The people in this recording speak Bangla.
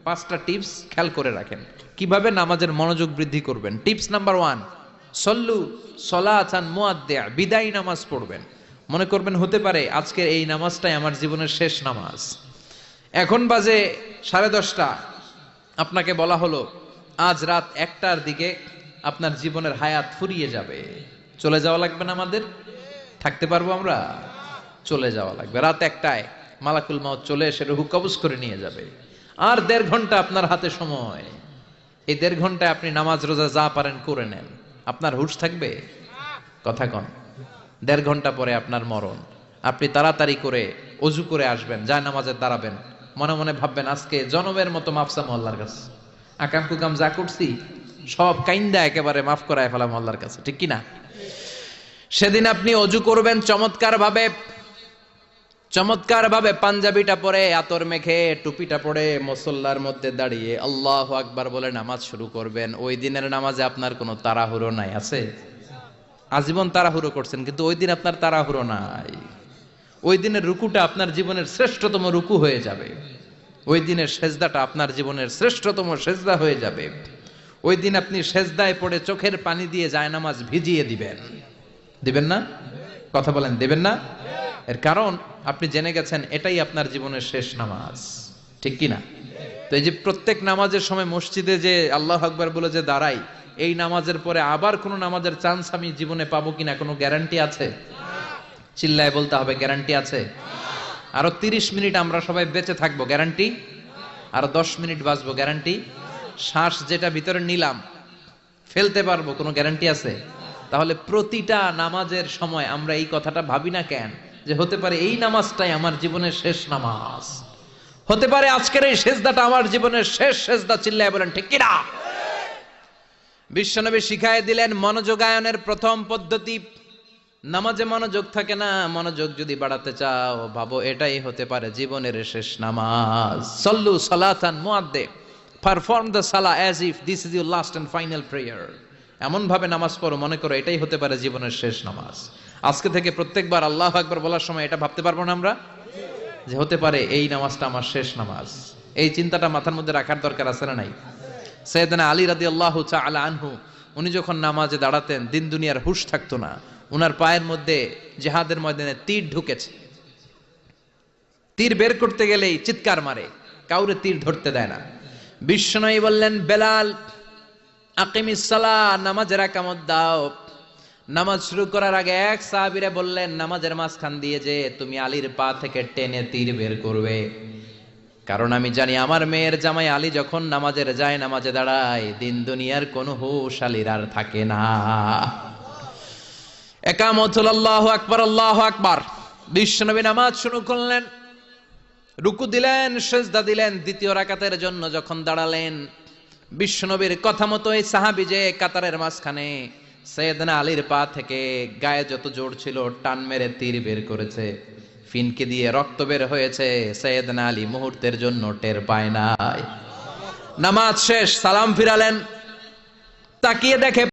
5টা টিপস খেয়াল করে রাখেন কিভাবে নামাজের মনোযোগ বৃদ্ধি করবেন। টিপস নাম্বার 1, সল্লু সলাতান মুআদ্দিয়া, বিদায়ী নামাজ পড়বেন। মনে করবেন হতে পারে আজকের এই নামাজটাই আমার জীবনের শেষ নামাজ। এখন বাজে 10:30, আপনাকে বলা হলো আজ রাত 1টার দিকে আপনার জীবনের হায়াত ফুরিয়ে যাবে, চলে যাওয়া লাগবে না? আমাদের থাকতে পারবো আমরা? চলে যাওয়া লাগবে। রাত 1টায় মালাকুল মউত চলে এসে রূহ কবজ করে নিয়ে যাবে। আর 1.5 ঘন্টা আপনার হাতে সময়। এই 1.5 ঘন্টায় আপনি নামাজ রোজা যা পারেন করে নেন, আপনার হুঁশ থাকবে? কথা কন। 1.5 ঘন্টা পরে আপনার মরণ। আপনি তাড়াতাড়ি করে অজু করে আসবেন, যায় নামাজে দাঁড়াবেন, মনে মনে ভাববেন আজকে জনমের মতো মাফ চামু আল্লাহর কাছে, আকাম কুকাম যা করছি সব কাইন্দা একেবারে মাফ করায় ফেলাম আল্লাহর কাছে, ঠিক কিনা? সেদিন আপনি অজু করবেন চমৎকার ভাবে পাঞ্জাবিটা পরে, আতর মেখে, টুপিটা পরে, মুসল্লার মধ্যে দাঁড়িয়ে আল্লাহু আকবার বলে নামাজ শুরু করবেন। ওই দিনের নামাজে আপনার কোনো তাড়াহুড়ো নাই। আছে? আজীবন তাড়াহুড়ো করছেন, কিন্তু ওই দিন আপনার তাড়াহুড়ো নাই। ওই দিনের রুকুটা আপনার জীবনের শ্রেষ্ঠতম রুকু হয়ে যাবে। ওই দিনের সেজদাটা আপনার জীবনের শ্রেষ্ঠতম সেজদা হয়ে যাবে। ওই দিন আপনি সেজদায় পড়ে চোখের পানি দিয়ে জায়নামাজ ভিজিয়ে দিবেন না? কথা বলেন, দেবেন না? এর কারণ আপনি জেনে গেছেন এটাই আপনার জীবনের শেষ নামাজ, ঠিক কিনা? তো এই যে প্রত্যেক নামাজের সময় মসজিদে যে আল্লাহু আকবার বলে যে দাঁড়াই, এই নামাজের পরে আবার কোনো নামাজের চান্স আমি জীবনে পাবো কিনা কোনো গ্যারান্টি আছে? চিল্লায় বলতে হবে, গ্যারান্টি আছে? আরো 30 মিনিট আমরা সবাই বেঁচে থাকবো, গ্যারান্টি? আরো 10 মিনিট বাঁচবো, গ্যারান্টি? শ্বাস যেটা ভিতরে নিলাম ফেলতে পারবো, কোনো গ্যারান্টি আছে? তাহলে প্রতিটা নামাজের সময় আমরা এই কথাটা ভাবি না কেন যে হতে পারে এই নামাজটাই আমার জীবনের শেষ নামাজ, হতে পারে আজকের এই সেজদাটা আমার জীবনের শেষ সেজদা। চিল্লায় বলেন ঠিক কিনা? বিশ্বনবী শিখায় দিলেন মনোযোগায়নের প্রথম পদ্ধতি। নামাজে মনোযোগ থাকে না, মনোযোগ যদি বাড়াতে চাও ভাবো এটাই হতে পারে জীবনের শেষ নামাজ। সল্লু সালাতান মুআদ্দিয়া, পারফর্ম দ্য সালাহ as if this is your last and final prayer. এমন ভাবে নামাজ পড়ো মনে করো এটাই হতে পারে জীবনের শেষ নামাজ। আজকে থেকে প্রত্যেকবার আল্লাহু আকবার বলার সময় এটা ভাবতে পারবো না আমরা যে হতে পারে এই নামাজটা আমার শেষ নামাজ? এই চিন্তাটা মাথার মধ্যে রাখার দরকার আছে না নাই? সাইয়েদনা আলী রাদিয়াল্লাহু তাআলা আনহু, উনি যখন নামাজে দাঁড়াতেন দিন দুনিয়ার হুঁশ থাকতো না। উনার পায়ের মধ্যে জিহাদের ময়দানে তীর ঢুকেছে। তীর বের করতে গেলেই চিৎকার মারে, কাউরে তীর ধরতে দেয় না। বিশ্বনবী বললেন, বেলাল আকিমিস সালাহ, নামাজের একামত দাও। নামাজ শুরু করার আগে এক সাহাবীরে বললেন, নামাজের মাঝখান দিয়ে যে তুমি আলীর পা থেকে টেনে তীর বের করবে, কারণ আমি জানি আমার মেয়ের জামাই আলী যখন নামাজের যায়, নামাজে দাঁড়ায়, দিন দুনিয়ার কোনো হুঁশ আলীর আর থাকে না। একামত হলো আল্লাহু আকবার, আল্লাহু আকবার। বিশ্বনবী নামাজ শুরু করলেন, রুকু দিলেন, সিজদা দিলেন। দ্বিতীয় রাকাতের জন্য যখন দাঁড়ালেন, বিশ্বনবীর কথা মতো এই সাহাবী যে কাতারের মাঝখানে সাইয়েদনা আলীর পা থেকে গায়ে যত জোর ছিল টান মেরে তীর বের করেছে, ফিনকে দিয়ে রক্ত বের হয়েছে। সাইয়েদনা আলী মুহূর্তের জন্য টের পায় নাই। নামাজ শেষ, সালাম ফিরালেন, তাকিয়ে দেখে